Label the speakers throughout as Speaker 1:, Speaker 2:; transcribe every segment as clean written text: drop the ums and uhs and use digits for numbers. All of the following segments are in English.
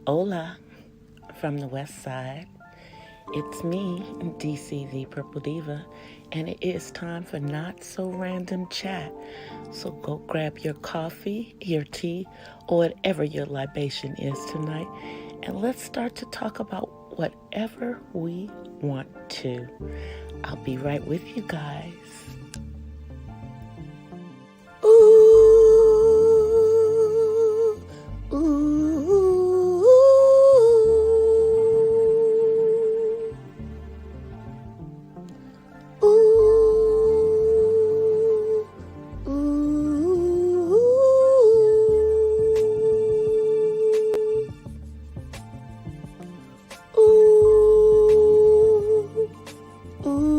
Speaker 1: Hola from the west side. It's me, DC the Purple Diva, and it is time for Not So Random Chat. So go grab your coffee, your tea, or whatever your libation is tonight, and let's start to talk about whatever we want to. I'll be right with you guys. Ooh, ooh, ooh, ooh, ooh, ooh.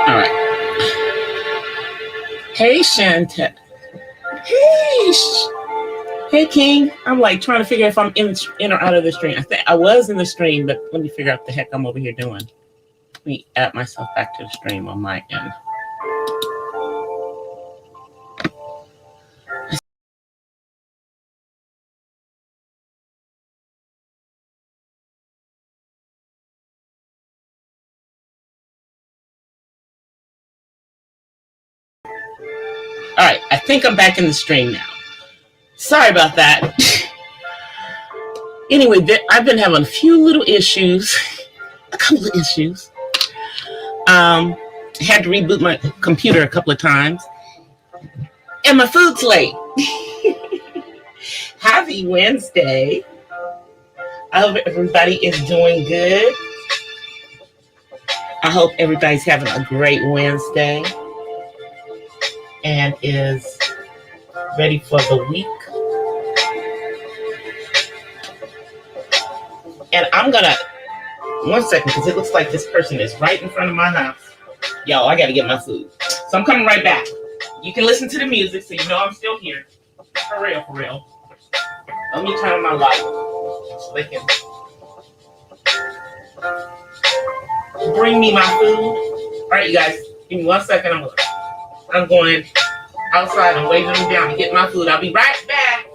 Speaker 1: All right. Hey, Shanta. Hey, hey, King. I'm like trying to figure if I'm in or out of the stream. I think I was in the stream, but let me figure out what the heck I'm over here doing. Let me add myself back to the stream on my end. All right. I think I'm back in the stream now. Sorry about that. Anyway, I've been having a few little issues, a couple of issues. Had to reboot my computer a couple of times, and my food's late. Happy Wednesday. I hope everybody is doing good. I hope everybody's having a great Wednesday and is ready for the week. And I'm gonna, one second, because it looks like this person is right in front of my house. Yo, I gotta get my food. So I'm coming right back. You can listen to the music so you know I'm still here. For real, for real. Let me turn on my light so they can bring me my food. All right, you guys, give me 1 second. I'm going outside and waving them down to get my food. I'll be right back.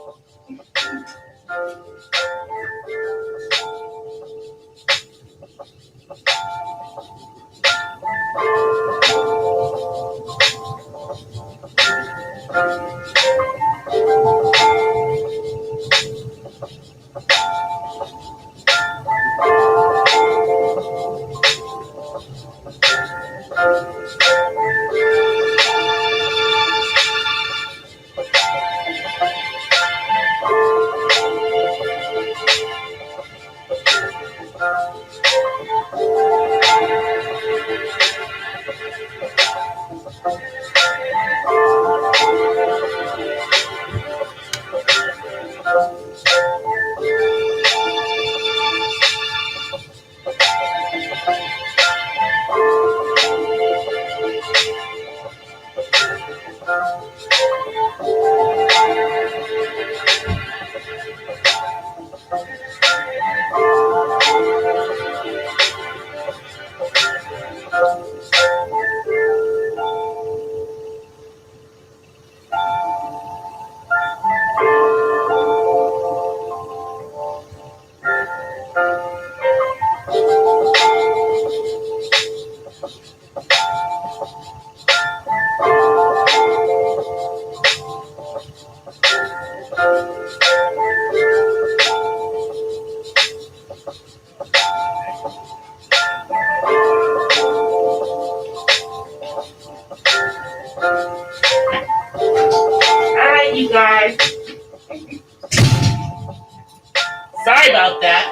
Speaker 1: Alright, you guys. Sorry about that.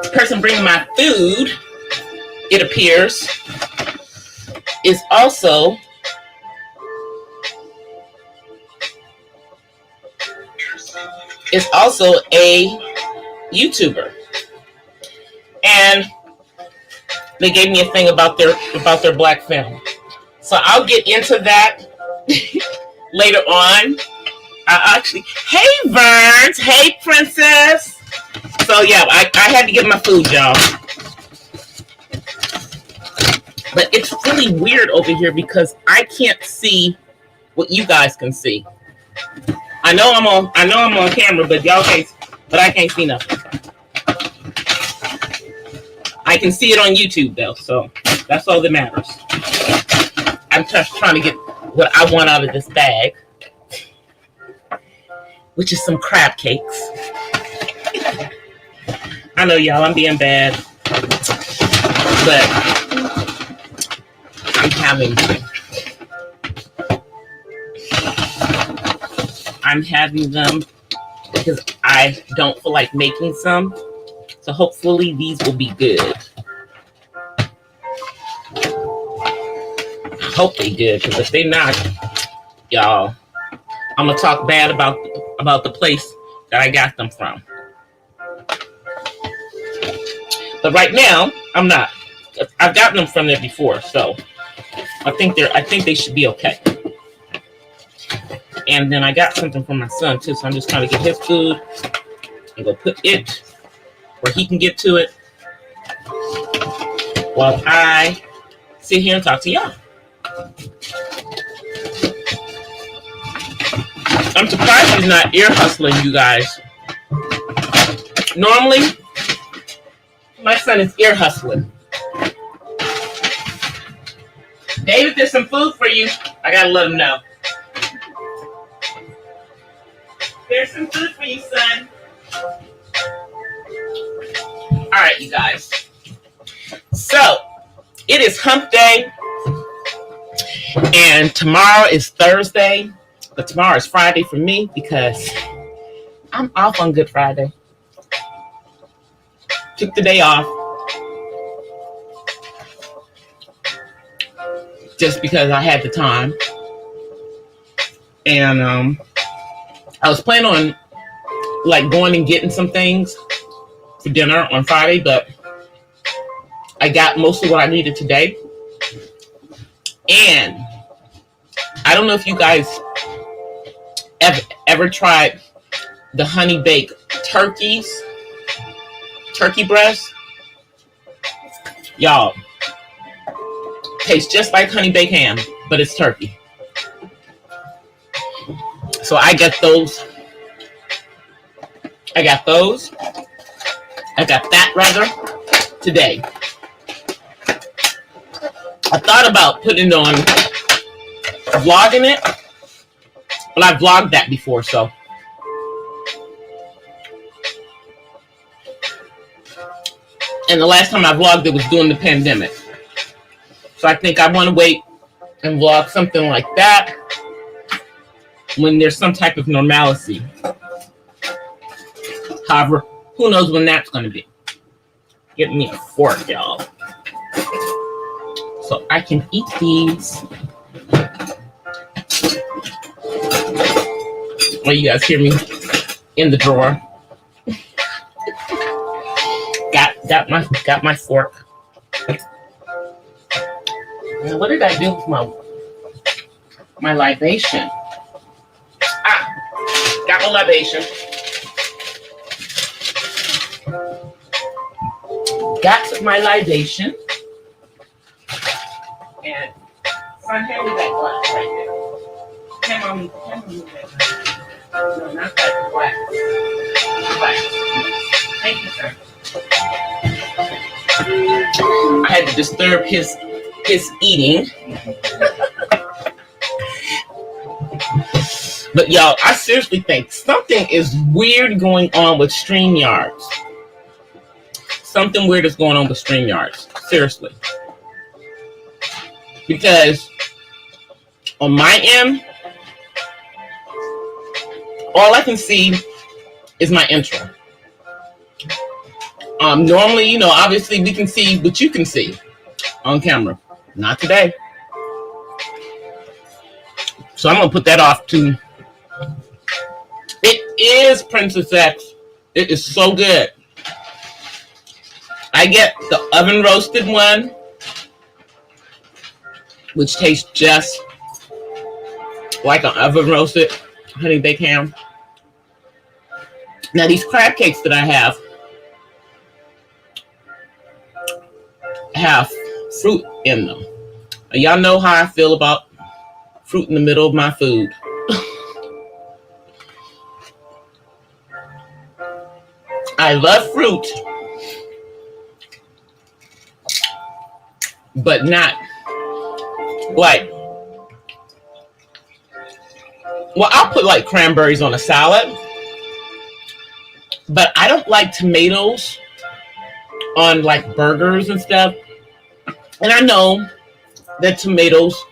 Speaker 1: The person bringing my food, it appears, is also a YouTuber. And they gave me a thing about their black family. So I'll get into that later on. Hey Verns, hey Princess. So yeah, I had to get my food, y'all. But it's really weird over here because I can't see what you guys can see. I know I'm on camera, but y'all can't. But I can't see nothing. I can see it on YouTube though, so that's all that matters. I'm just trying to get what I want out of this bag, which is some crab cakes. I know y'all, I'm being bad, but I'm having them because I don't feel like making some. So hopefully these will be good. I hope they good, because if they not, y'all, I'm gonna talk bad about the place that I got them from. But right now, I'm not. I've gotten them from there before, so I think they should be okay. And then I got something from my son too, so I'm just trying to get his food and go put it where he can get to it while I sit here and talk to y'all. I'm surprised he's not ear hustling, you guys. Normally, my son is ear hustling. David, there's some food for you. I gotta let him know. There's some food for you, son. All right, you guys. So, it is hump day. And tomorrow is Thursday. But tomorrow is Friday for me because I'm off on Good Friday. Took the day off. Just because I had the time. And I was planning on like going and getting some things for dinner on Friday, but I got most of what I needed today. And I don't know if you guys ever tried the honey baked turkey breast. Y'all, tastes just like honey baked ham, but it's turkey. So I got those. I got that rather today. I thought about putting it on vlogging it, but I vlogged that before, so. And the last time I vlogged it was during the pandemic. So I think I want to wait and vlog something like that when there's some type of normalcy. However, who knows when that's going to be. Get me a fork, y'all, so I can eat these. Oh, you guys hear me in the drawer. Got my fork. Now, what did I do with my libation? Got my libation. Got my libation. And son, hand me that glass right there. Hand me that glass. No, not that glass. Glass. Thank you, sir. I had to disturb his eating.
Speaker 2: But y'all, I seriously think something is weird going on with StreamYards. Something weird is going on with StreamYards. Seriously. Because on my end, all I can see is my intro. Normally, you know, obviously we can see what you can see on camera. Not today. So I'm going to put that off to... It is Princess X. It is so good. I get the oven roasted one, which tastes just like an oven roasted honey baked ham. Now these crab cakes that I have fruit in them. Y'all know how I feel about fruit in the middle of my food. I love fruit, but not like, well, I'll put like cranberries on a salad, but I don't like tomatoes on like burgers and stuff. And I know that tomatoes,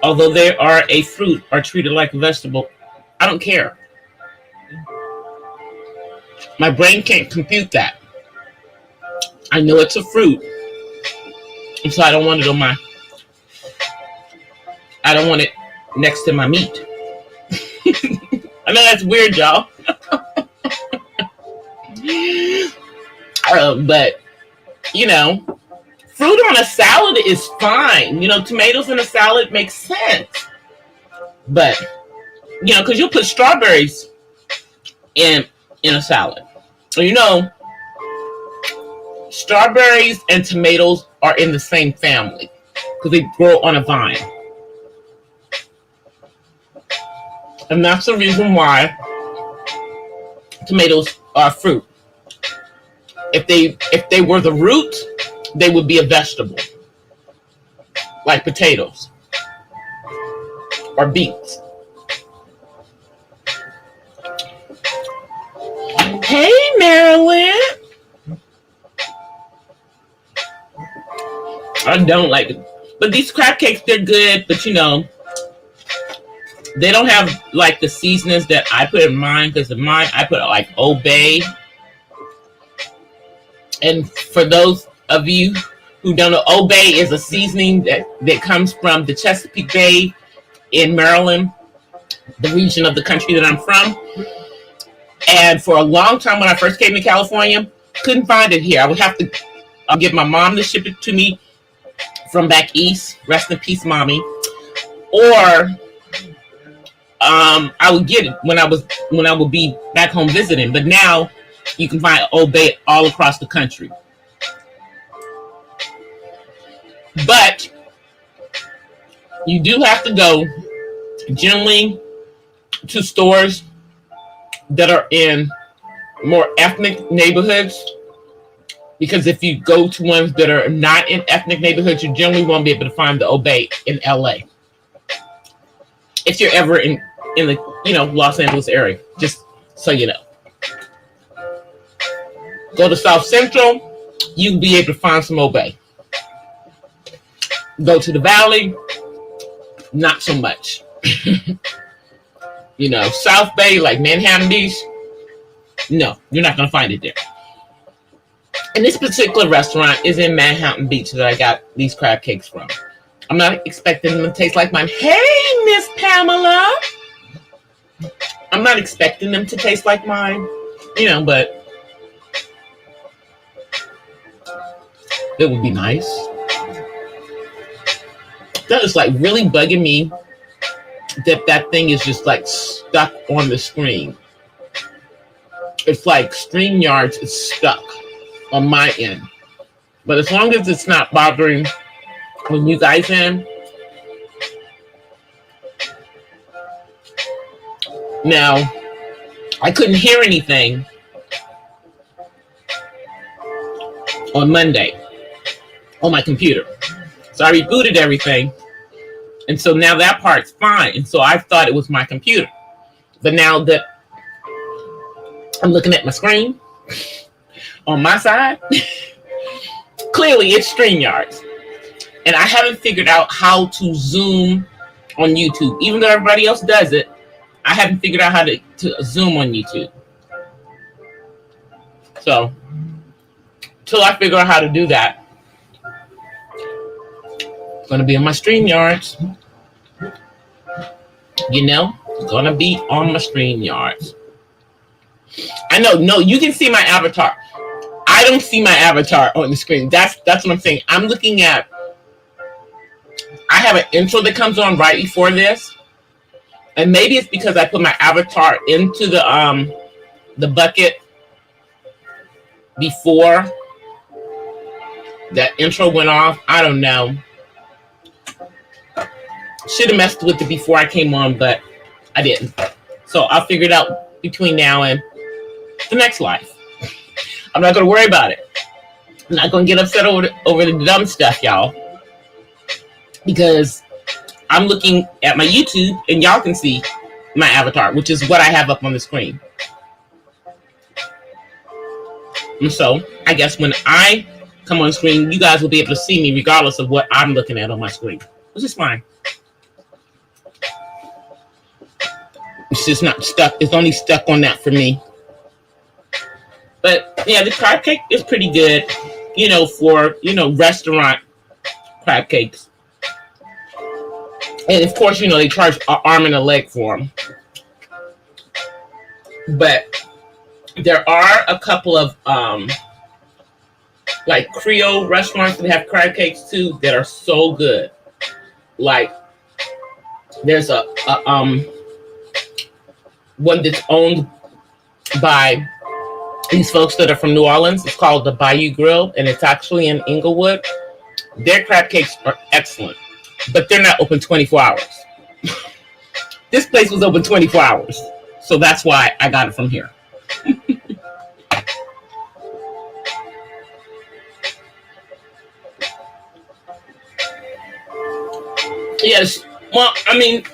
Speaker 2: although they are a fruit, are treated like a vegetable. I don't care. My brain can't compute that. I know it's a fruit, and so I don't want it on my... I don't want it next to my meat. I know that's weird, y'all. But, you know, fruit on a salad is fine. You know, tomatoes in a salad makes sense. But, you know, because you'll put strawberries in a salad. You know, strawberries and tomatoes are in the same family because they grow on a vine. And that's the reason why tomatoes are fruit. If they were the root, they would be a vegetable, like potatoes or beets. Hey, Marilyn. I don't like it. But these crab cakes, they're good, but you know, they don't have like the seasonings that I put in mine, because in mine I put like Old Bay. And for those of you who don't know, Old Bay is a seasoning that comes from the Chesapeake Bay in Maryland, the region of the country that I'm from. And for a long time when I first came to California, couldn't find it here. I would have to get my mom to ship it to me from back east. Rest in peace, mommy. Or I would get it when I would be back home visiting. But now you can find Old Bay all across the country. But you do have to go generally to stores that are in more ethnic neighborhoods, because if you go to ones that are not in ethnic neighborhoods, you generally won't be able to find the Old Bay in LA. If you're ever in the, you know, Los Angeles area, just so you know. Go to South Central, you'll be able to find some Old Bay. Go to the Valley, not so much. You know, South Bay, like Manhattan Beach, no, you're not going to find it there. And this particular restaurant is in Manhattan Beach that I got these crab cakes from. I'm not expecting them to taste like mine. Hey, Miss Pamela. I'm not expecting them to taste like mine, you know, but it would be nice. That is like really bugging me that thing is just like stuck on the screen. It's like StreamYards is stuck on my end. But as long as it's not bothering when you guys in. Now, I couldn't hear anything on Monday on my computer. So I rebooted everything And so now that part's fine. And so I thought it was my computer. But now that I'm looking at my screen on my side, clearly it's StreamYards. And I haven't figured out how to zoom on YouTube. Even though everybody else does it, I haven't figured out how to zoom on YouTube. So, till I figure out how to do that, it's going to be on my StreamYards. You know, it's going to be on my StreamYards. I know, no, you can see my avatar. I don't see my avatar on the screen. That's what I'm saying. I'm looking at, I have an intro that comes on right before this. And maybe it's because I put my avatar into the bucket before that intro went off. I don't know. Should have messed with it before I came on, but I didn't. So I'll figure it out between now and the next life. I'm not going to worry about it. I'm not going to get upset over the dumb stuff, y'all. Because I'm looking at my YouTube and y'all can see my avatar, which is what I have up on the screen. And so I guess when I come on screen, you guys will be able to see me regardless of what I'm looking at on my screen, which is fine. It's just not stuck. It's only stuck on that for me. But yeah, the crab cake is pretty good, you know, for, you know, restaurant crab cakes. And of course, you know, they charge an arm and a leg for them. But there are a couple of like Creole restaurants that have crab cakes too that are so good. Like there's a one that's owned by these folks that are from New Orleans. It's called the Bayou Grill, and it's actually in Inglewood. Their crab cakes are excellent, but they're not open 24 hours. This place was open 24 hours, so that's why I got it from here. Yes, well, I mean,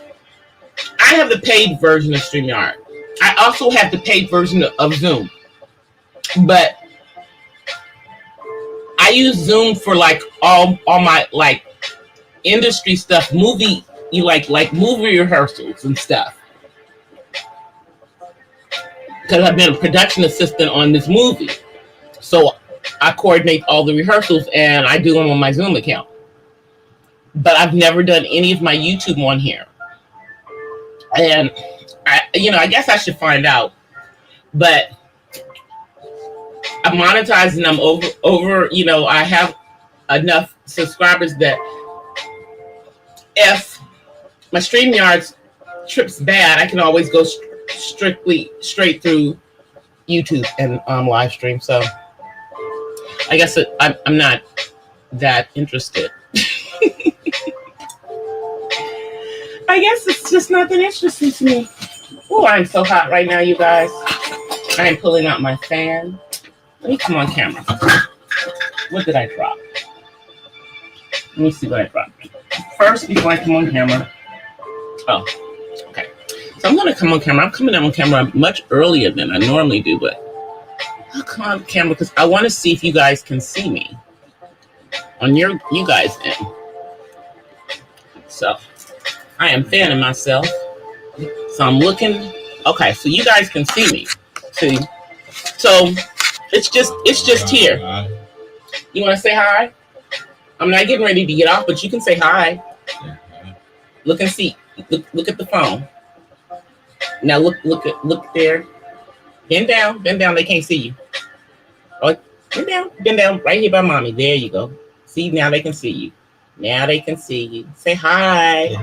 Speaker 2: I have the paid version of StreamYard. I also have the paid version of Zoom. But I use Zoom for like all my like industry stuff, movie movie rehearsals and stuff. Because I've been a production assistant on this movie. So I coordinate all the rehearsals and I do them on my Zoom account. But I've never done any of my YouTube on here. And I guess I should find out. But I'm monetizing them over, I have enough subscribers that if my StreamYards trip's bad, I can always go straight through YouTube and live stream. So I guess I'm not that interested. I guess it's just not that interesting to me. Oh, I'm so hot right now, you guys. I'm pulling out my fan. Let me come on camera. What did I drop? Let me see what I dropped. First, before I come on camera. Oh, okay. So I'm going to come on camera. I'm coming on camera much earlier than I normally do, but I'll come on camera because I want to see if you guys can see me on you guys' end. So I am fanning myself. So I'm looking. Okay, so you guys can see me. See? So it's just here. You want to say hi? I'm not getting ready to get off, but you can say hi. Look and see. Look at the phone. Now look there. Bend down. They can't see you. Oh, bend down. Right here by mommy. There you go. See, now they can see you. Now they can see you. Say hi. Yeah.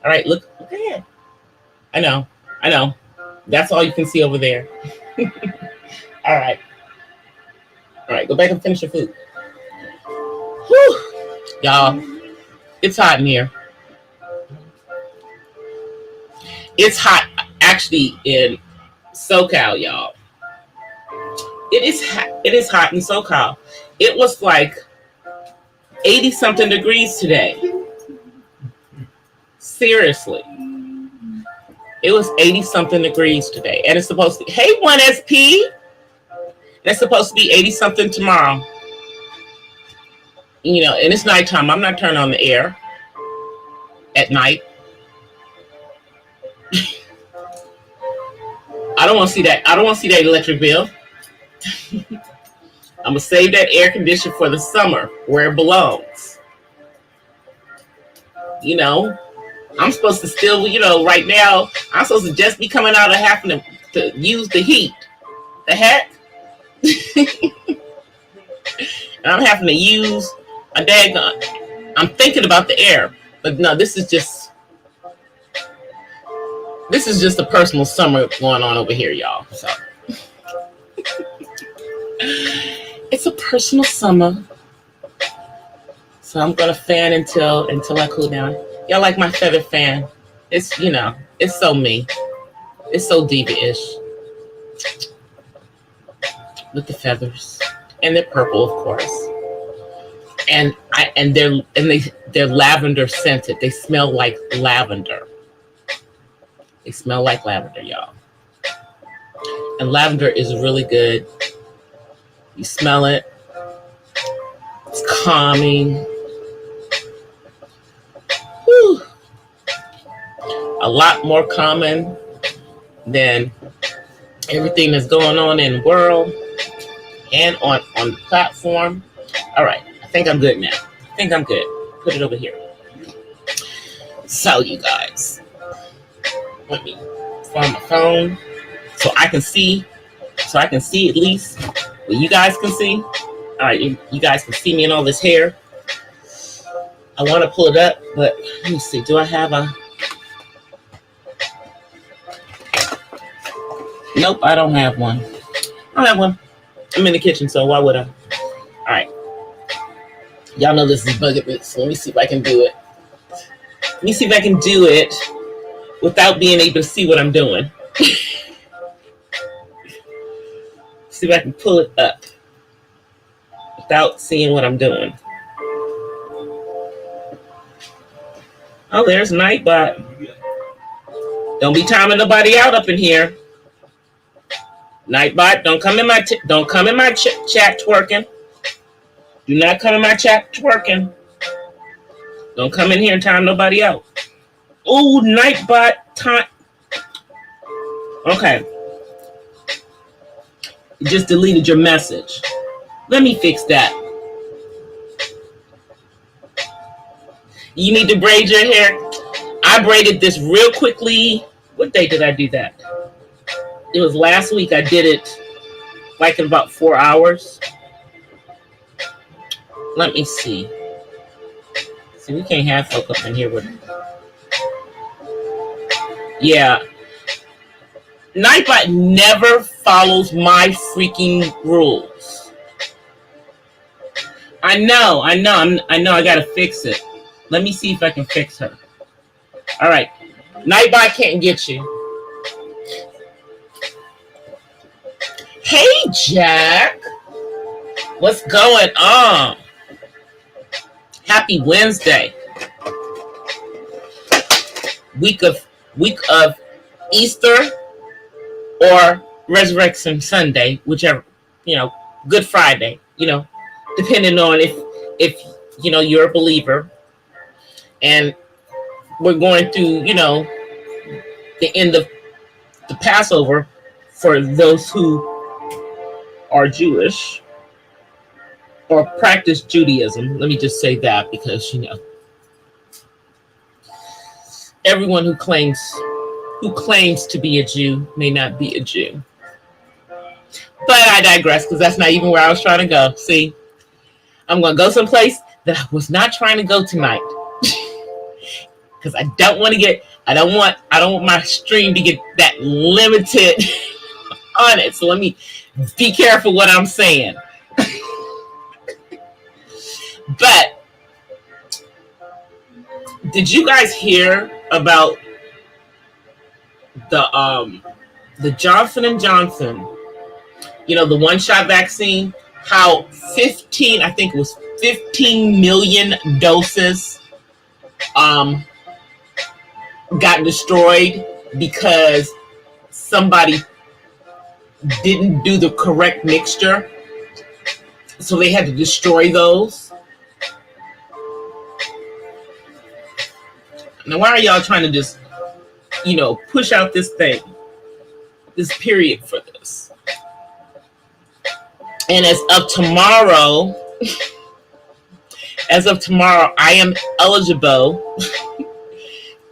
Speaker 2: All right, look ahead. I know. That's all you can see over there. All right, go back and finish your food. Whew. Y'all, it's hot in here. It's hot, actually, in SoCal, y'all. It is hot in SoCal. It was like 80-something degrees today. Seriously. It was 80 something degrees today. And it's supposed to, hey, 1SP. It's supposed to be 80 something tomorrow. You know, and it's nighttime. I'm not turning on the air at night. I don't want to see that. I don't want to see that electric bill. I'm going to save that air conditioner for the summer where it belongs. You know, I'm supposed to still, you know, right now, I'm supposed to just be coming out of having to use the heat. The heck? And I'm having to use a daggone. I'm thinking about the air. But no, this is just a personal summer going on over here, y'all. So it's a personal summer. So I'm gonna fan until I cool down. Y'all like my feather fan? It's, you know, it's so me. It's so diva-ish. With the feathers. And they're purple, of course. And they're lavender scented. They smell like lavender. They smell like lavender, y'all. And lavender is really good. You smell it. It's calming. Whew. A lot more common than everything that's going on in the world and on the platform. All right. I think I'm good now. I think I'm good. Put it over here. So, you guys, let me find my phone so I can see. So I can see at least what you guys can see. All right, you guys can see me in all this hair. I want to pull it up, but let me see. Do I have a? Nope, I don't have one. I don't have one. I'm in the kitchen, so why would I? All right. Y'all know this is bugging me, so let me see if I can do it. Let me see if I can do it without being able to see what I'm doing. See if I can pull it up without seeing what I'm doing. Oh, there's Nightbot. Don't be timing nobody out up in here. Nightbot, don't come in my chat twerking. Do not come in my chat twerking. Don't come in here and time nobody out. Oh, Nightbot time. Okay. You just deleted your message. Let me fix that. You need to braid your hair. I braided this real quickly. What day did I do that? It was last week. I did it like in about 4 hours. Let me see. See, we can't have folk up in here with. Yeah. Nightbot never follows my freaking rules. I know. I gotta fix it. Let me see if I can fix her. All right. Nightbot can't get you. Hey, Jack. What's going on? Happy Wednesday. Week of Easter or Resurrection Sunday, whichever, Good Friday, depending on if you're a believer. And we're going through, the end of the Passover for those who are Jewish or practice Judaism. Let me just say that because, everyone who claims to be a Jew may not be a Jew. But I digress because that's not even where I was trying to go. See, I'm going to go someplace that I was not trying to go tonight. Because I don't want my stream to get that limited on it. So let me be careful what I'm saying. But did you guys hear about the Johnson & Johnson, the one-shot vaccine, how 15 million doses got destroyed because somebody didn't do the correct mixture. So they had to destroy those. Now, why are y'all trying to just, push out this thing, this period for this? And as of tomorrow, I am eligible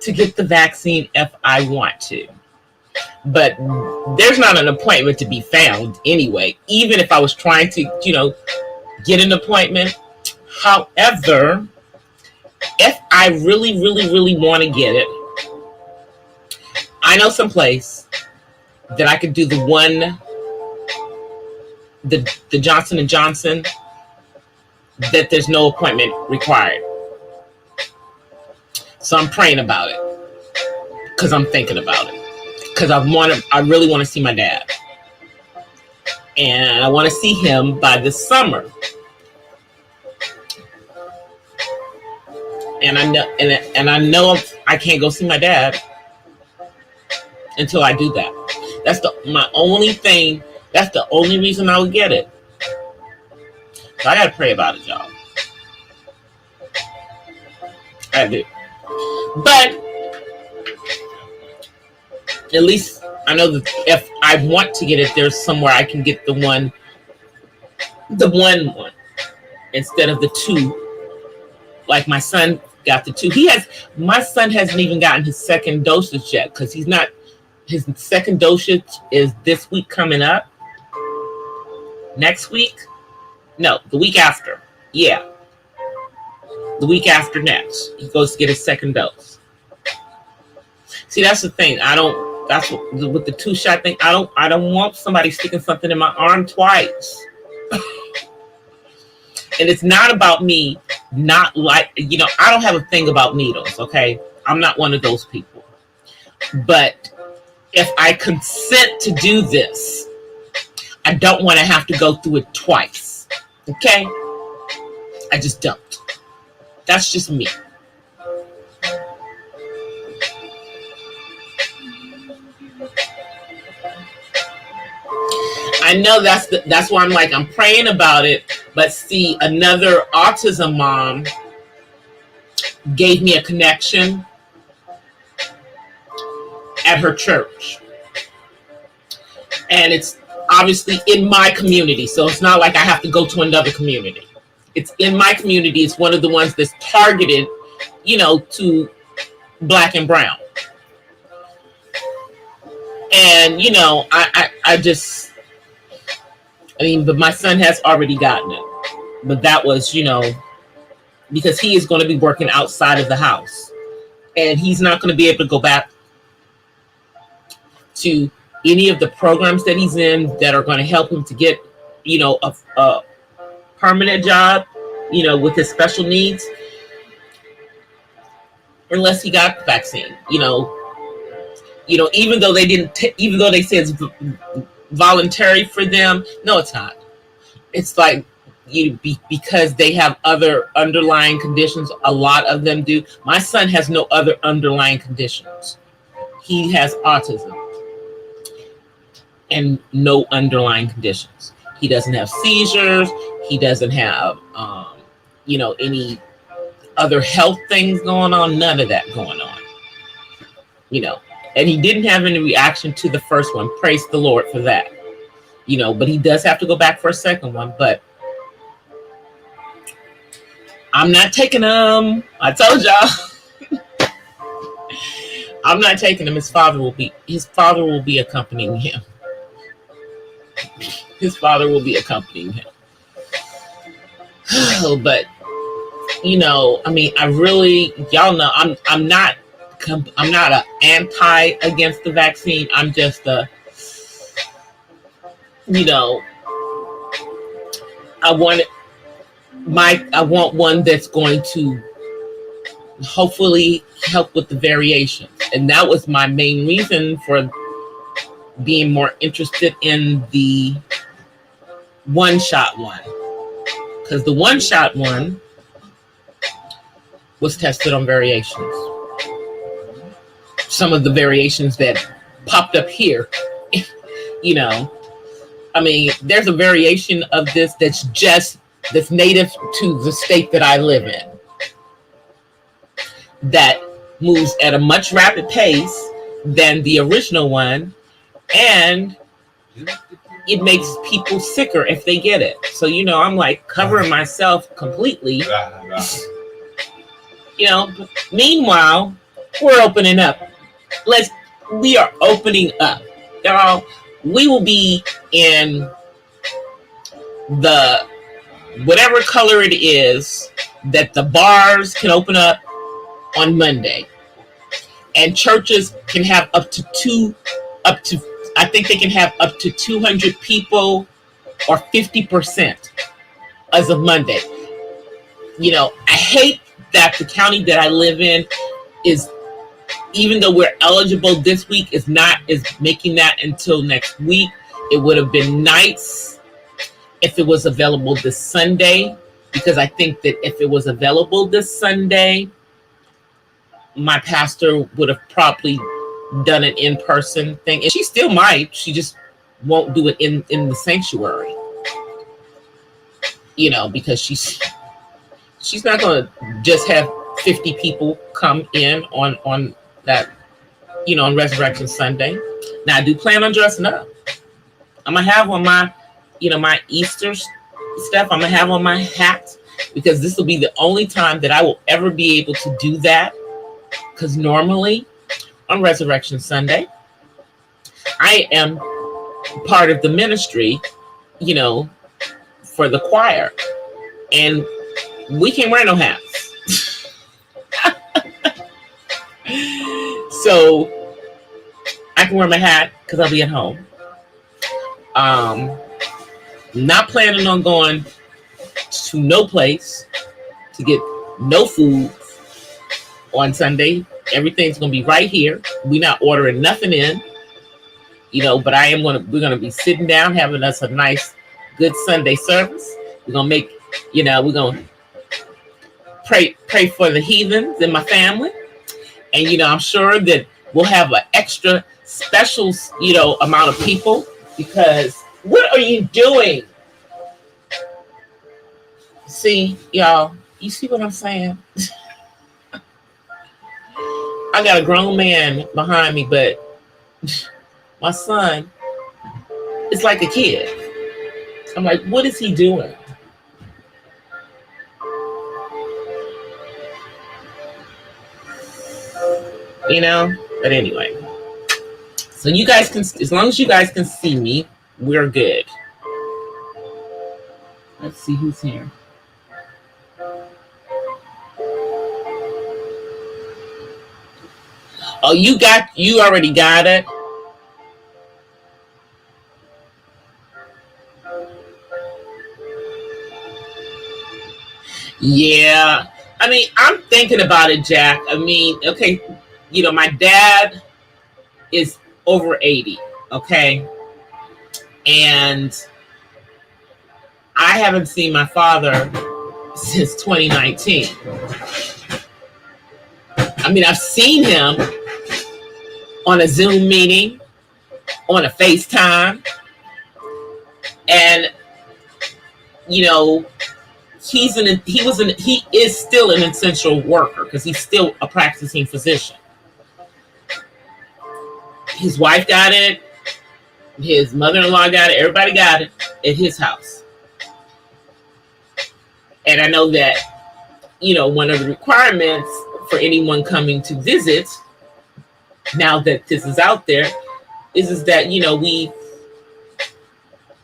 Speaker 2: to get the vaccine if I want to. But there's not an appointment to be found anyway, even if I was trying to, get an appointment. However, if I really, really, really want to get it, I know some place that I could do the Johnson & Johnson, that there's no appointment required. So I'm praying about it because I'm thinking about it. Because I really want to see my dad. And I want to see him by this summer. And I know I can't go see my dad until I do that. That's my only thing. That's the only reason I would get it. So I gotta pray about it, y'all. I do. But at least I know that if I want to get it, there's somewhere I can get the one instead of the two. Like my son got the two. My son hasn't even gotten his second dosage yet because his second dosage is this week coming up. Next week? No, the week after. Yeah. The week after next. He goes to get his second dose. See, that's the thing. That's with the 2-shot thing. I don't want somebody sticking something in my arm twice. And it's not about me not I don't have a thing about needles, okay? I'm not one of those people. But if I consent to do this, I don't want to have to go through it twice, okay? I just don't. That's just me. I know that's why I'm praying about it. But see, another autism mom gave me a connection at her church. And it's obviously in my community. So it's not like I have to go to another community. It's in my community. It's one of the ones that's targeted, to Black and brown. And, but my son has already gotten it. But that was, because he is going to be working outside of the house. And he's not going to be able to go back to any of the programs that he's in that are going to help him to get, a permanent job, with his special needs. Unless he got the vaccine, even though they say it's voluntary for them. No, it's not. It's like because they have other underlying conditions. A lot of them do. My son has no other underlying conditions. He has autism and no underlying conditions. He doesn't have seizures. He doesn't have any other health things going on. None of that going on. And he didn't have any reaction to the first one. Praise the Lord for that. But he does have to go back for a second one. But I'm not taking him. I told y'all. I'm not taking him. His father will be accompanying him. His father will be accompanying him. But I really, y'all know, I'm not an anti against the vaccine. I'm just I want one that's going to hopefully help with the variations. And that was my main reason for being more interested in the 1-shot one. Because the 1-shot one was tested on variations. some of the variations that popped up here. You know, I mean, there's a variation of this that's native to the state that I live in, that moves at a much rapid pace than the original one, and it makes people sicker if they get it. So, you know, I'm like covering myself completely. You know, meanwhile, we're opening up. We are opening up. Y'all, we will be in the whatever color it is that the bars can open up on Monday. And churches can have I think they can have up to 200 people or 50% as of Monday. You know, I hate that the county that I live in is, even though we're eligible this week, is making that until next week. It would have been nice if it was available this Sunday, because I think that if it was available this Sunday, my pastor would have probably done an in-person thing. And she still might. She just won't do it in the sanctuary. You know, because she's not going to just have 50 people come in on that, you know, on Resurrection Sunday. Now, I do plan on dressing up. I'm going to have on my, you know, my Easter stuff. I'm going to have on my hat, because this will be the only time that I will ever be able to do that. Because normally on Resurrection Sunday, I am part of the ministry, you know, for the choir. And we can't wear no hats. So I can wear my hat because I'll be at home. Not planning on going to no place to get no food on Sunday. Everything's gonna be right here. We're not ordering nothing in, you know, but we're gonna be sitting down having us a nice, good Sunday service. We're gonna make, you know, we're gonna pray for the heathens in my family. And, you know, I'm sure that we'll have an extra special, you know, amount of people, because what are you doing? See, y'all, you see what I'm saying? I got a grown man behind me, but my son is like a kid. I'm like, what is he doing? You know? But anyway. So you guys can, as long as you guys can see me, we're good. Let's see who's here. Oh, you already got it. Yeah. I mean, I'm thinking about it, Jack. I mean, okay, you know, my dad is over 80, okay? And I haven't seen my father since 2019. I mean, I've seen him on a Zoom meeting, on a FaceTime, and, you know, he is still an essential worker because he's still a practicing physician. His wife got it, his mother-in-law got it, everybody got it at his house. And I know that, you know, one of the requirements for anyone coming to visit, now that this is out there, is that, you know, we've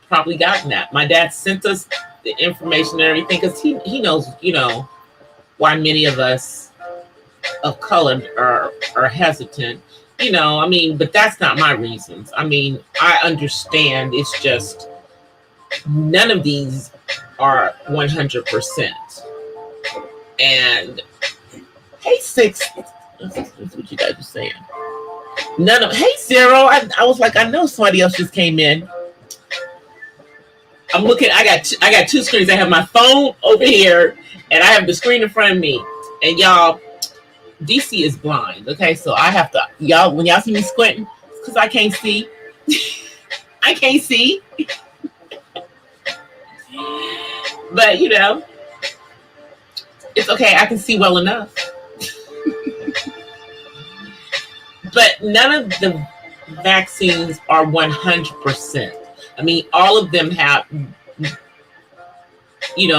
Speaker 2: probably gotten that. My dad sent us the information and everything because he knows, you know, why many of us of color are hesitant. You know, I mean, but that's not my reasons. I mean, I understand. It's just none of these are 100%. And hey, Six, that's what you guys are saying. Hey, Zero, I was like, I know somebody else just came in. I'm looking, I got two screens. I have my phone over here and I have the screen in front of me. And y'all, DC is blind. Okay, so I have to y'all when y'all see me squinting, it's because I can't see. I can't see. But it's okay. I can see well enough. But none of the vaccines are 100%. I mean, all of them have,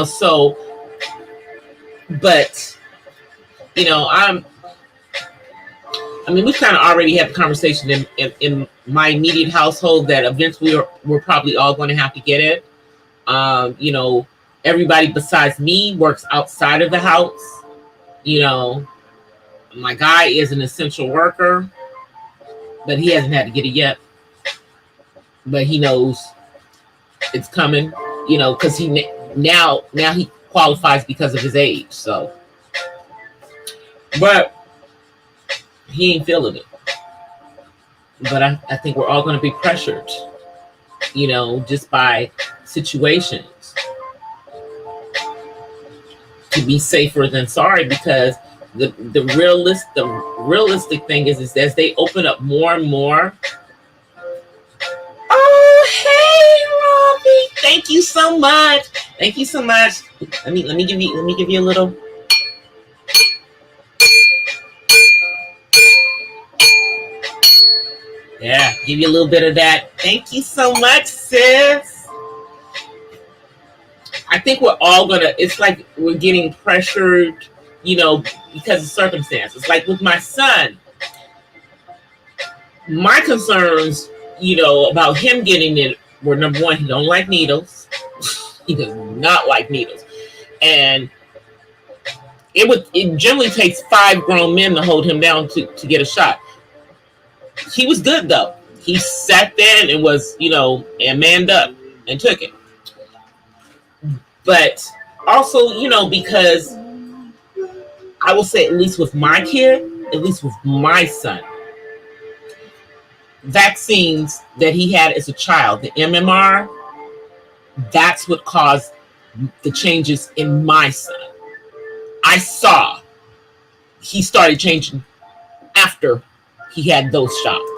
Speaker 2: so, but, we kind of already had the conversation in my immediate household that eventually we're probably all going to have to get it. Everybody besides me works outside of the house. My guy is an essential worker, but he hasn't had to get it yet. But he knows it's coming, because he now he qualifies because of his age. So, but he ain't feeling it. But I think we're all going to be pressured, just by situations to be safer than sorry, because the realistic thing is as they open up more and more. Oh, hey, Robbie! Thank you so much. Thank you so much. Let me give you a little. Yeah, give you a little bit of that. Thank you so much, sis. I think we're all gonna. It's like we're getting pressured, because of circumstances. Like with my son, my concerns, about him getting it were, number one, he don't like needles. He does not like needles, and it generally takes 5 grown men to hold him down to get a shot. He was good though. He sat there and was, and manned up and took it. But also, because I will say, at least with my kid, at least with my son, vaccines that he had as a child, the MMR, that's what caused the changes in my son. I saw he started changing after he had those shots.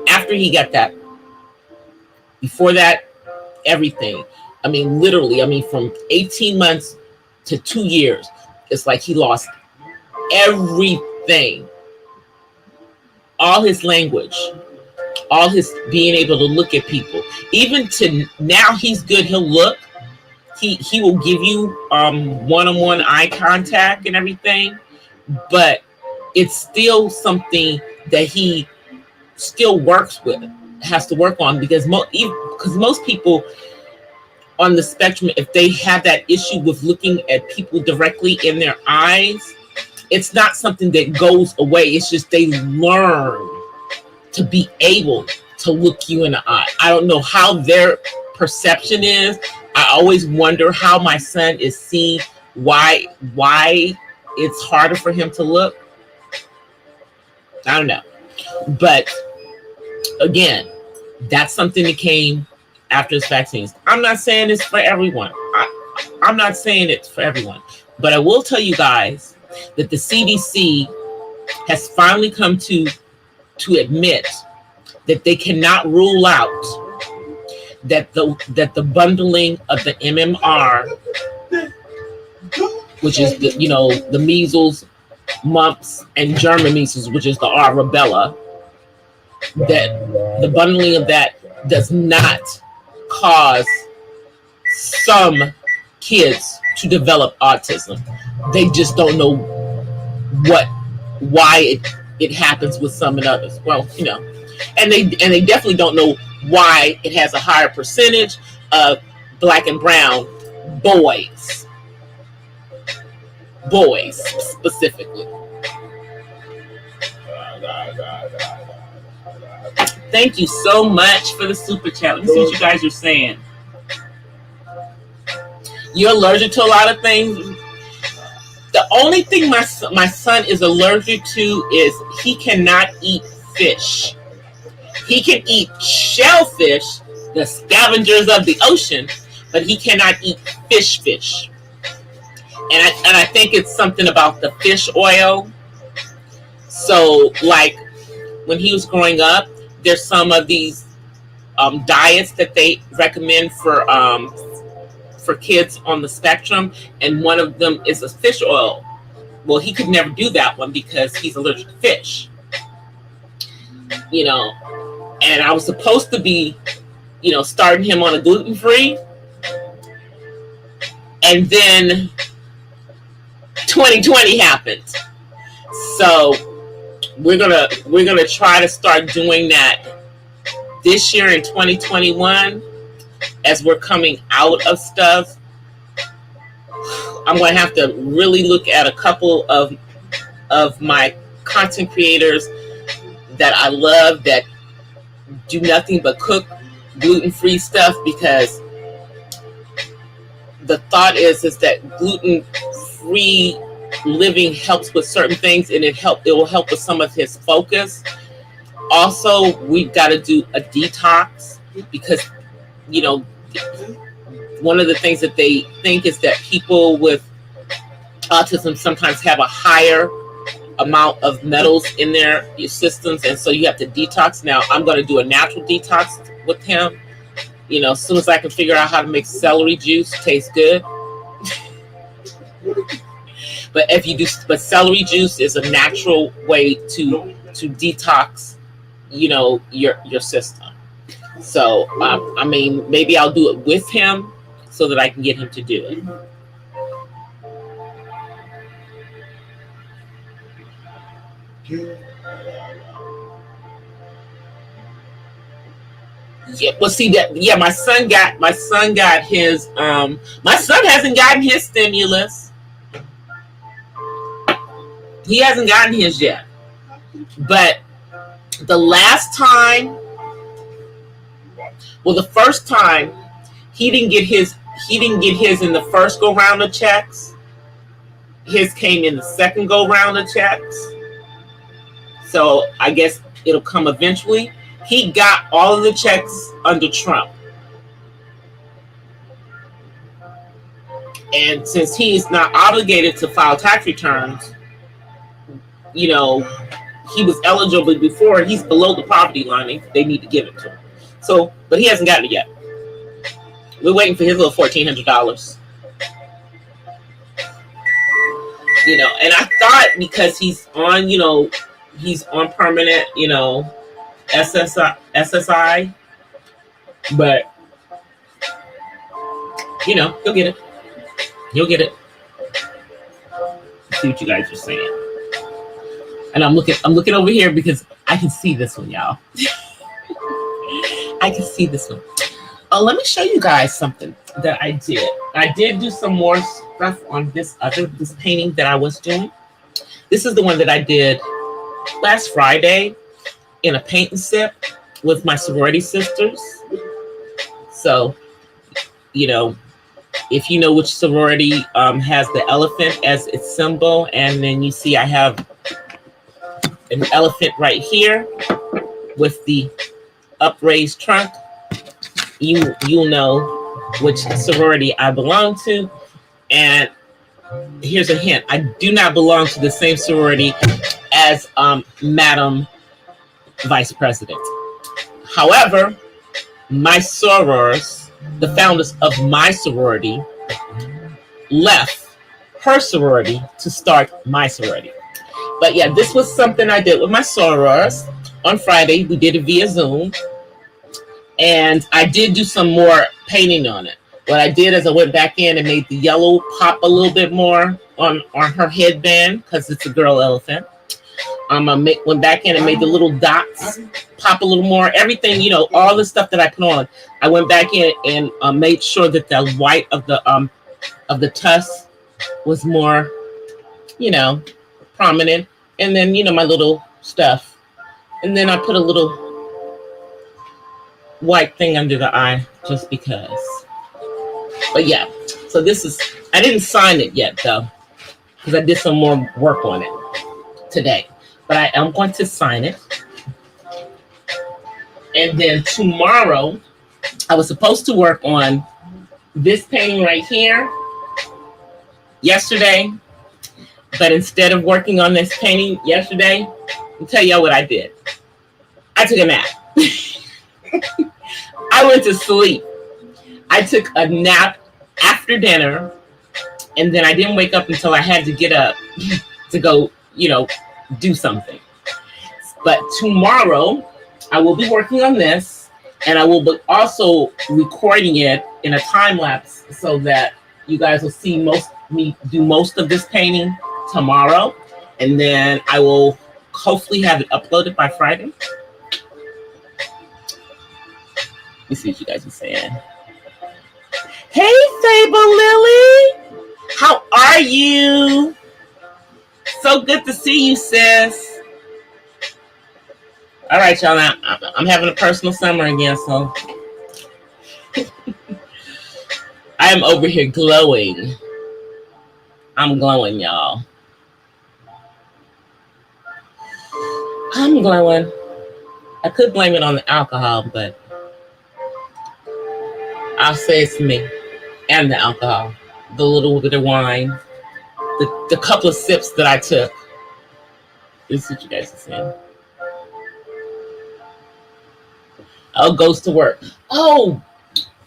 Speaker 2: After he got that. Before that, everything. Literally, from 18 months to 2 years, it's like he lost everything. All his language, all his being able to look at people. Even to now, he's good. He'll look. He will give you one-on-one eye contact and everything, but it's still something that he still works with, has to work on, because most people on the spectrum, if they have that issue with looking at people directly in their eyes, it's not something that goes away. It's just they learn to be able to look you in the eye. I don't know how their perception is. I always wonder how my son is seeing, why it's harder for him to look. I don't know. But again, that's something that came after his vaccines. I'm not saying it's for everyone. I'm not saying it's for everyone. But I will tell you guys that the CDC has finally come to admit that they cannot rule out that the bundling of the MMR, which is the measles, mumps, and German measles, which is the R. rubella, that the bundling of that does not cause some kids to develop autism. They just don't know why it happens with some and others. Well, and they definitely don't know why it has a higher percentage of Black and brown boys specifically. Thank you so much for the super chat. Let me see what you guys are saying. You're allergic to a lot of things. The only thing my son is allergic to is he cannot eat fish. He can eat shellfish, the scavengers of the ocean, but he cannot eat fish. And I think it's something about the fish oil. So, like when he was growing up, there's some of these diets that they recommend for kids on the spectrum, and one of them is a fish oil. Well, he could never do that one because he's allergic to fish, you know. And I was supposed to be, starting him on a gluten free, and then 2020 happened. So we're gonna try to start doing that this year in 2021 as we're coming out of stuff. I'm going to have to really look at a couple of my content creators that I love that do nothing but cook gluten-free stuff, because the thought is that gluten-free living helps with certain things, and it will help with some of his focus. Also, we've got to do a detox, because one of the things that they think is that people with autism sometimes have a higher amount of metals in their systems, and so you have to detox. Now, I'm going to do a natural detox with him. As soon as I can figure out how to make celery juice taste good. But celery juice is a natural way to detox, your system. So, maybe I'll do it with him so that I can get him to do it. Yeah, well, see that. Yeah, my son got his. My son hasn't gotten his stimulus. He hasn't gotten his yet. But the last time, the first time, he didn't get his. He didn't get his in the first go round of checks. His came in the second go round of checks. So I guess it'll come eventually. He got all of the checks under Trump. And since he is not obligated to file tax returns, he was eligible before. He's below the poverty line. They need to give it to him. So, but he hasn't gotten it yet. We're waiting for his little $1,400. And I thought because he's on, he's on permanent, SSI, but he'll get it. He'll get it. Let's see what you guys are saying. And I'm looking over here because I can see this one, y'all. I can see this one. Oh, let me show you guys something that I did. I did do some more stuff on this painting that I was doing. This is the one that I did last Friday in a paint and sip with my sorority sisters. So, if you know which sorority has the elephant as its symbol, and then you see I have an elephant right here with the upraised trunk, you'll know which sorority I belong to. And here's a hint: I do not belong to the same sorority as Madam Vice President. However, my sorors, the founders of my sorority, left her sorority to start my sorority. But yeah, this was something I did with my sorors on Friday. We did it via Zoom, and I did do some more painting on it. What I did is I went back in and made the yellow pop a little bit more on her headband because it's a girl elephant. I went back in and made the little dots pop a little more. Everything, all the stuff that I put on, I went back in and made sure that the white of the tusk was more, prominent. And then, my little stuff. And then I put a little white thing under the eye just because. But yeah, so this is, I didn't sign it yet though, because I did some more work on it today. But I am going to sign it. And then tomorrow, I was supposed to work on this painting right here yesterday. But instead of working on this painting yesterday, I'll tell y'all what I did. I took a nap. I went to sleep. I took a nap after dinner, and then I didn't wake up until I had to get up to go, do something. But tomorrow, I will be working on this, and I will be also recording it in a time lapse so that you guys will see me do most of this painting tomorrow, and then I will hopefully have it uploaded by Friday. Let me see what you guys are saying. Hey, Fable Lily, how are you? So good to see you, sis. All right, y'all. Now, I'm having a personal summer again, so I am over here glowing. I'm glowing, y'all. I'm glowing. I could blame it on the alcohol, but I'll say it's me and the alcohol, the little bit of wine, the couple of sips that I took. This is what you guys are saying. Oh, goes to work. Oh,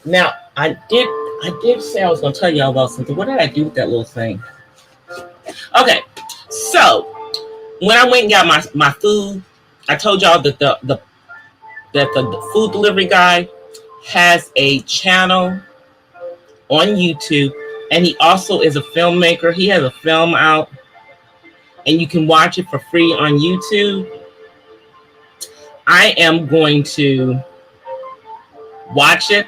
Speaker 2: now I did say I was going to tell y'all about something. What did I do with that little thing? Okay, so when I went and got my food, I told y'all that the food delivery guy has a channel on YouTube, and he also is a filmmaker. He has a film out, and you can watch it for free on YouTube. I am going to watch it,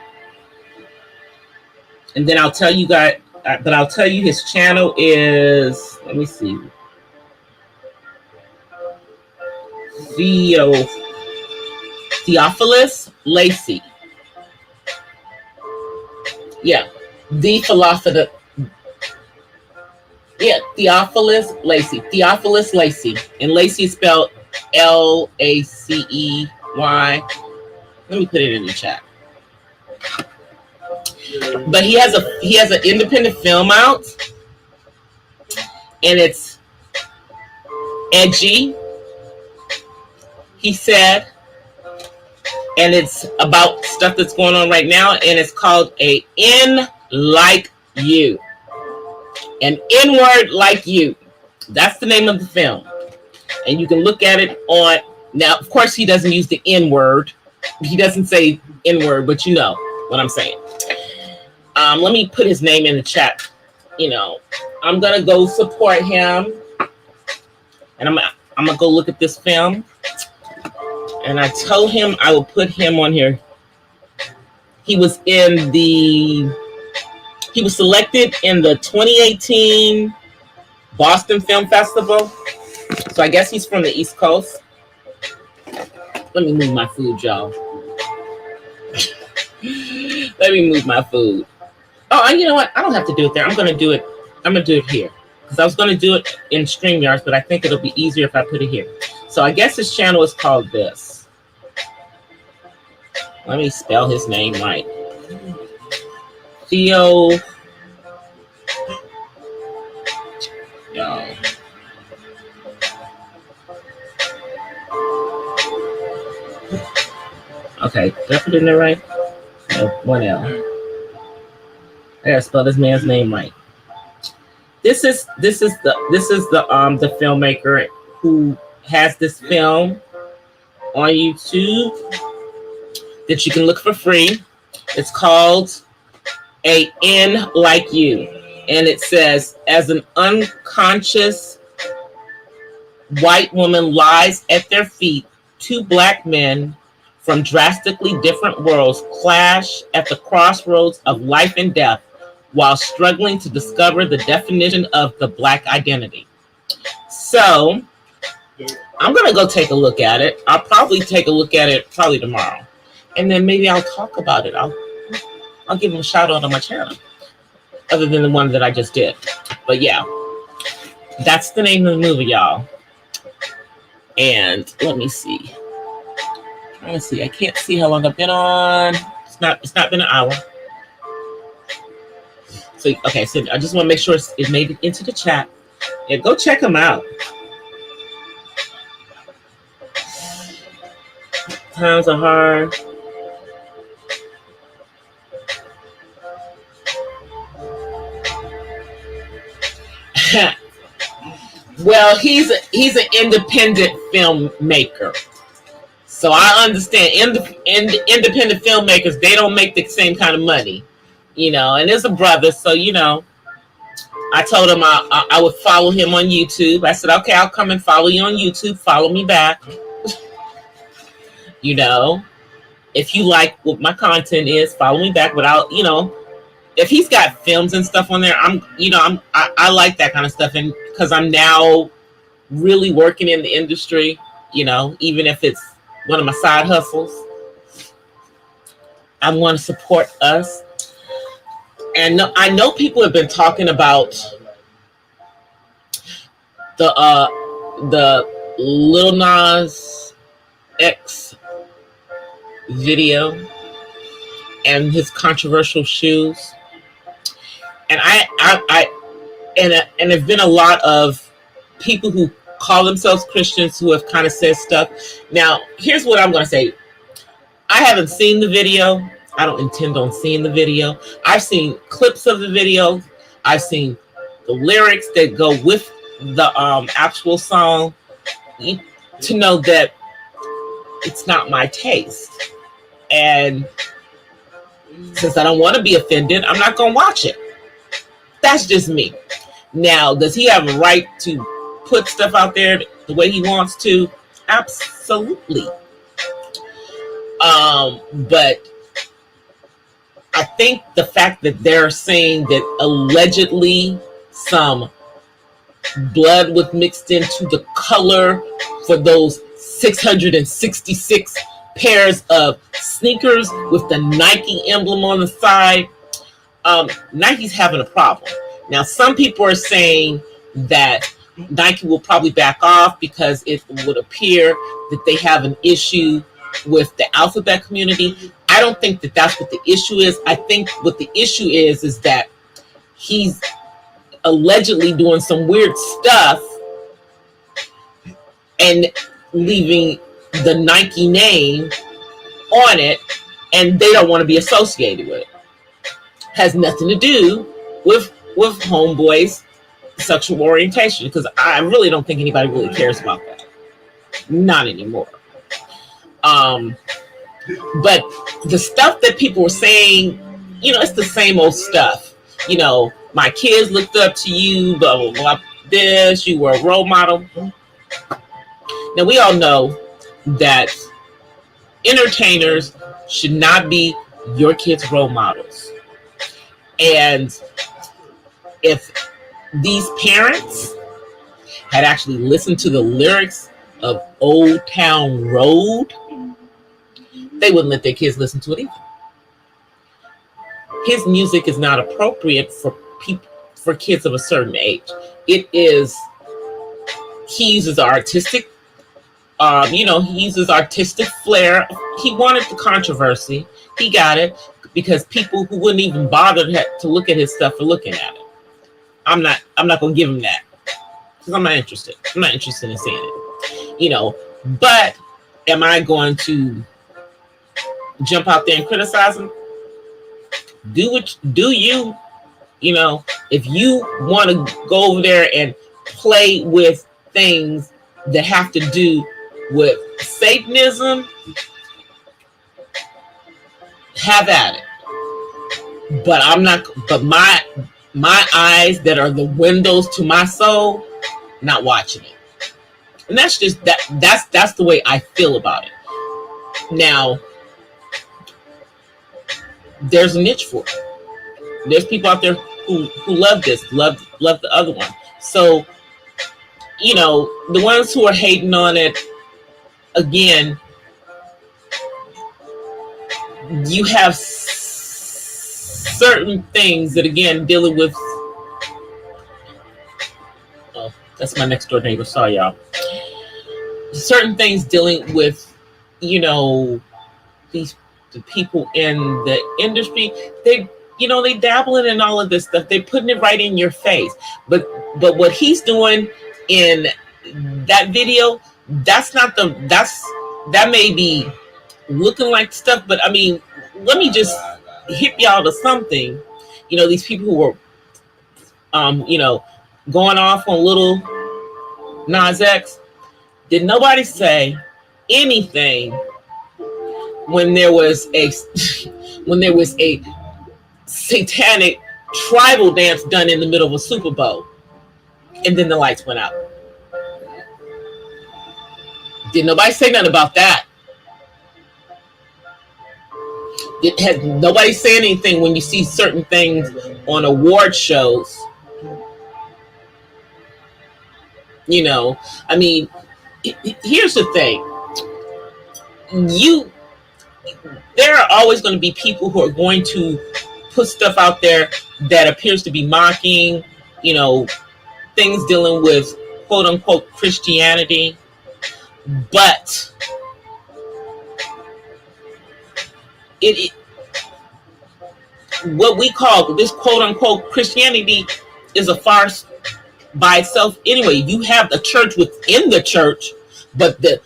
Speaker 2: and then I'll tell you guys. But I'll tell you his channel is. Let me see. Theophilus Lacey. Yeah, the philosopher. Yeah, Theophilus Lacey. Theophilus Lacey, and Lacey is spelled Lacey. Let me put it in the chat. But he has an independent film out, and it's edgy, he said, and it's about stuff that's going on right now, and it's called A N Like You. An N-word like you. That's the name of the film. And you can look at it on, now, of course, he doesn't use the N-word. He doesn't say N-word, but you know what I'm saying. Let me put his name in the chat. I'm going to go support him. And I'm going to go look at this film. And I told him I will put him on here. He was selected in the 2018 Boston Film Festival. So I guess he's from the East Coast. Let me move my food, y'all. Let me move my food. Oh, and you know what? I don't have to do it there. I'm going to do it here. Because I was going to do it in StreamYard, but I think it'll be easier if I put it here. So I guess his channel is called this. Let me spell his name right. Theo. Y'all. Okay, did I put it in there right? No, one L. I gotta spell this man's name right. This is the filmmaker who has this film on YouTube that you can look for free. It's called A N Like You, and it says, as an unconscious white woman lies at their feet, two black men from drastically different worlds clash at the crossroads of life and death while struggling to discover the definition of the black identity. So I'm going to go take a look at it. I'll probably take a look at it probably tomorrow. And then maybe I'll talk about it. I'll give him a shout out on my channel, other than the one that I just did. But yeah, that's the name of the movie, y'all. And let me see. I can't see how long I've been on. It's not been an hour. So okay, so I just want to make sure it made it into the chat. Yeah, go check him out. Times are hard. Well, he's an independent filmmaker, so I understand. Independent filmmakers, they don't make the same kind of money, And it's a brother, so I told him I would follow him on YouTube. I said, okay, I'll come and follow you on YouTube. Follow me back. If you like what my content is, follow me back. But if he's got films and stuff on there, I like that kind of stuff, and because I'm now really working in the industry, even if it's one of my side hustles, I want to support us. And I know people have been talking about the Lil Nas X video and his controversial shoes, and and there's been a lot of people who call themselves Christians who have kind of said stuff. Now, here's what I'm going to say. I haven't seen the video. I don't intend on seeing the video. I've seen clips of the video. I've seen the lyrics that go with the actual song, to know that it's not my taste. And since I don't want to be offended, I'm not going to watch it. That's just me. Now, does he have a right to put stuff out there the way he wants to? Absolutely. But I think the fact that they're saying that allegedly some blood was mixed into the color for those 666 pairs of sneakers with the Nike emblem on the side, Nike's having a problem. Now, some people are saying that Nike will probably back off because it would appear that they have an issue with the alphabet community. I don't think that that's what the issue is. I think what the issue is that he's allegedly doing some weird stuff and leaving the Nike name on it, and they don't want to be associated with it. Has nothing to do with homeboy's sexual orientation, because I really don't think anybody really cares about that. Not anymore. But the stuff that people were saying, it's the same old stuff. My kids looked up to you, blah, blah, blah, this, you were a role model. Now, we all know that entertainers should not be your kids' role models. And if these parents had actually listened to the lyrics of Old Town Road, they wouldn't let their kids listen to it either. His music is not appropriate for kids of a certain age. He uses artistic, he uses artistic flair. He wanted the controversy. He got it because people who wouldn't even bother to look at his stuff are looking at it. I'm not going to give him that because I'm not interested. I'm not interested in seeing it, but am I going to jump out there and criticize him? Do you if you want to go over there and play with things that have to do with Satanism, have at it. But I'm not. But my eyes that are the windows to my soul, not watching it. And that's just that. That's the way I feel about it. Now, there's a niche for it. There's people out there who love this, love the other one. So, the ones who are hating on it, again, you have certain things that, again, dealing with. Oh, that's my next door neighbor. Sorry, y'all. Certain things dealing with, the people in the industry. They dabble in all of this stuff. They're putting it right in your face. But But what he's doing in that video, that may be looking like stuff, but I mean, let me just hip y'all to something. These people who were going off on little Nas X, did nobody say anything when there was a when there was a satanic tribal dance done in the middle of a Super Bowl and then the lights went out? Did nobody say nothing about that? Has nobody say anything when you see certain things on award shows? I mean, here's the thing. There are always going to be people who are going to put stuff out there that appears to be mocking, things dealing with quote unquote Christianity. But what we call this quote unquote Christianity is a farce by itself anyway. You have the church within the church, but the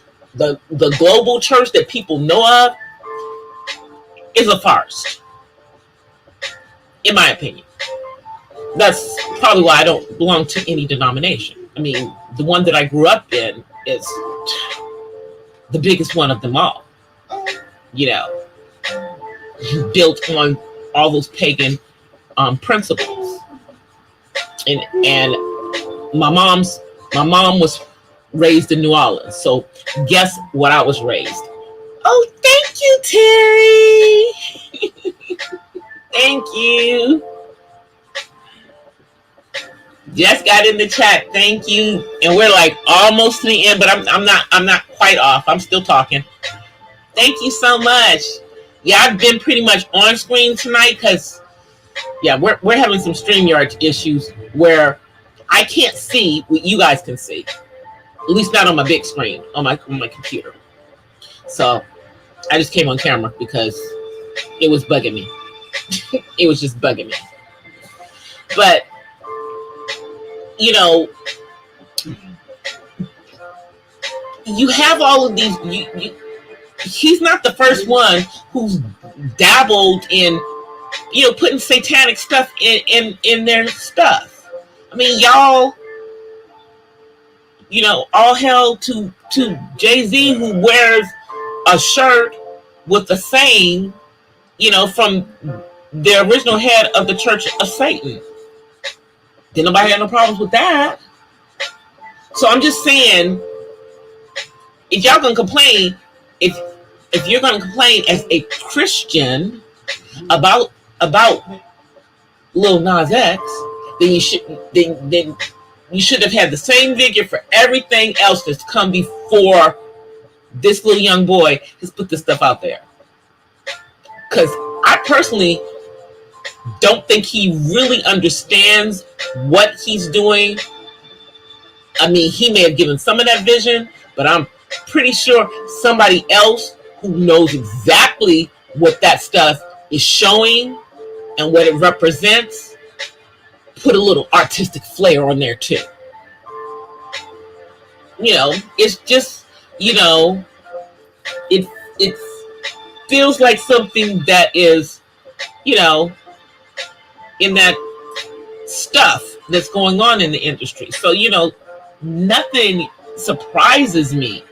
Speaker 2: global church that people know of is a farce, in my opinion. That's probably why I don't belong to any denomination. I mean, the one that I grew up in is the biggest one of them all, built on all those pagan principles. And my mom was raised in New Orleans, so guess what I was raised? Oh, thank you, Terry. Thank you. Just got in the chat. Thank you. And we're like almost to the end, but I'm not quite off. I'm still talking. Thank you so much. Yeah, I've been pretty much on screen tonight because we're having some StreamYard issues where I can't see what you guys can see. At least not on my big screen on my computer. So I just came on camera because it was bugging me. It was just bugging me. But you have all of these. He's not the first one who's dabbled in, putting satanic stuff in their stuff. I mean, y'all, all hail to Jay-Z, who wears a shirt with the saying, from the original head of the Church of Satan. Did nobody have no problems with that? So I'm just saying, if y'all gonna complain, if you're gonna complain as a Christian about Lil Nas X, then you should have had the same vigor for everything else that's come before this little young boy has put this stuff out there. Because I personally don't think he really understands what he's doing. I mean, he may have given some of that vision, but I'm pretty sure somebody else who knows exactly what that stuff is showing and what it represents put a little artistic flair on there too. It's just, it feels like something that is, in that stuff that's going on in the industry. So, nothing surprises me.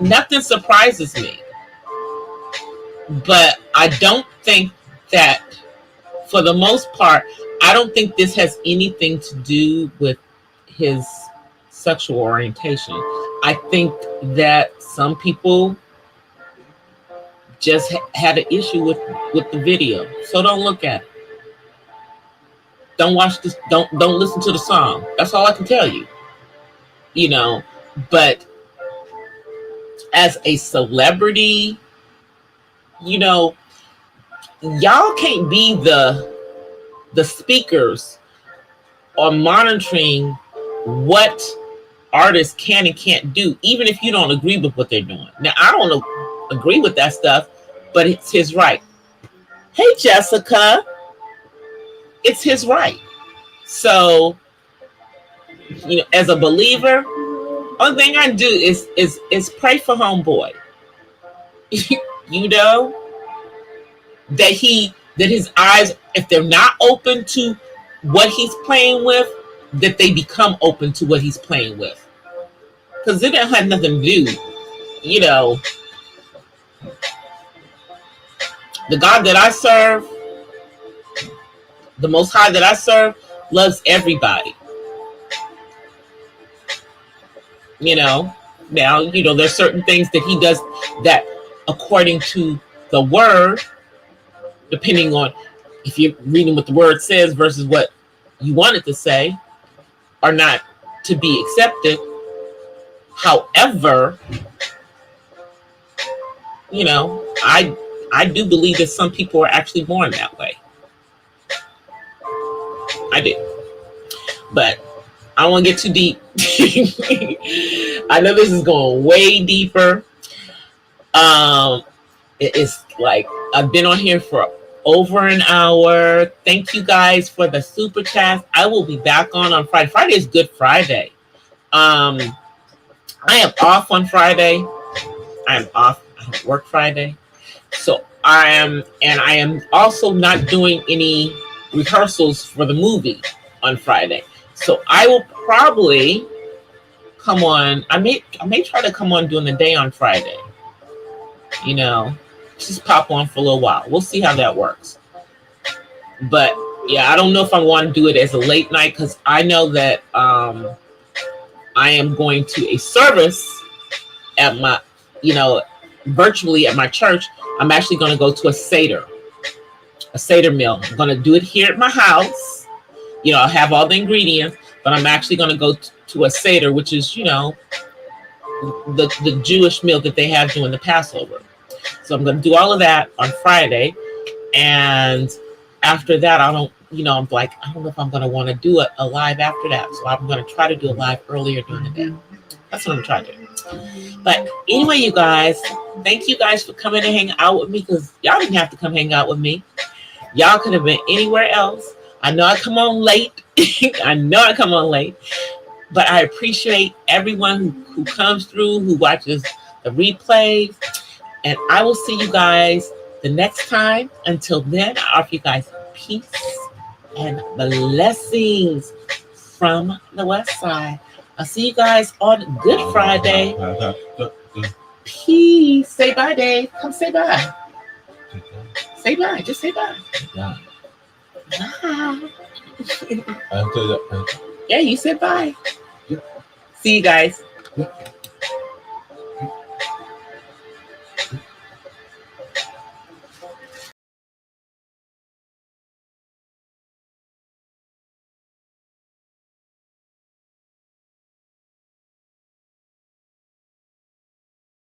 Speaker 2: Nothing surprises me. But I don't think that, for the most part, I don't think this has anything to do with his sexual orientation. I think that some people just had an issue with the video. So don't look at it. Don't watch this. Don't listen to the song. That's all I can tell you. But as a celebrity, y'all can't be the speakers on monitoring what artists can and can't do, even if you don't agree with what they're doing. Now, I don't agree with that stuff, but it's his right. Hey, Jessica. It's his right. So, as a believer, only thing I do is pray for homeboy. you know that his eyes, if they're not open to what he's playing with, that they become open to what he's playing with, because it don't have nothing to do. The God that I serve, the Most High that I serve, loves everybody. Now, there's certain things that he does that, according to the word, depending on if you're reading what the word says versus what you want it to say, are not to be accepted. However, I do believe that some people are actually born that way. I do. But I don't want to get too deep. I know this is going way deeper. It's like I've been on here for over an hour. Thank you guys for the super chat. I will be back on Friday. Friday is Good Friday. I am off on Friday. I am off. I don't work Friday. So I am also not doing any rehearsals for the movie on Friday. So I will probably come on. I may try to come on during the day on Friday. Just pop on for a little while. We'll see how that works. But yeah, I don't know if I want to do it as a late night, because I know that I am going to a service at my, virtually at my church. I'm actually going to go to a Seder meal. I'm going to do it here at my house. I'll have all the ingredients, but I'm actually going to go to a Seder, which is, the Jewish meal that they have during the Passover. So I'm going to do all of that on Friday. And after that, I'm like, I don't know if I'm going to want to do a live after that. So I'm going to try to do a live earlier during the day. That's what I'm trying to do. But anyway, you guys, thank you guys for coming and hanging out with me, because y'all didn't have to come hang out with me. Y'all could have been anywhere else. I know I come on late. But I appreciate everyone who comes through, who watches the replays. And I will see you guys the next time. Until then, I offer you guys peace and blessings from the West Side. I'll see you guys on Good Friday. Peace. Say bye, Dave. Come say bye. Say bye. Just say bye. Bye. Yeah, you said bye. See you guys.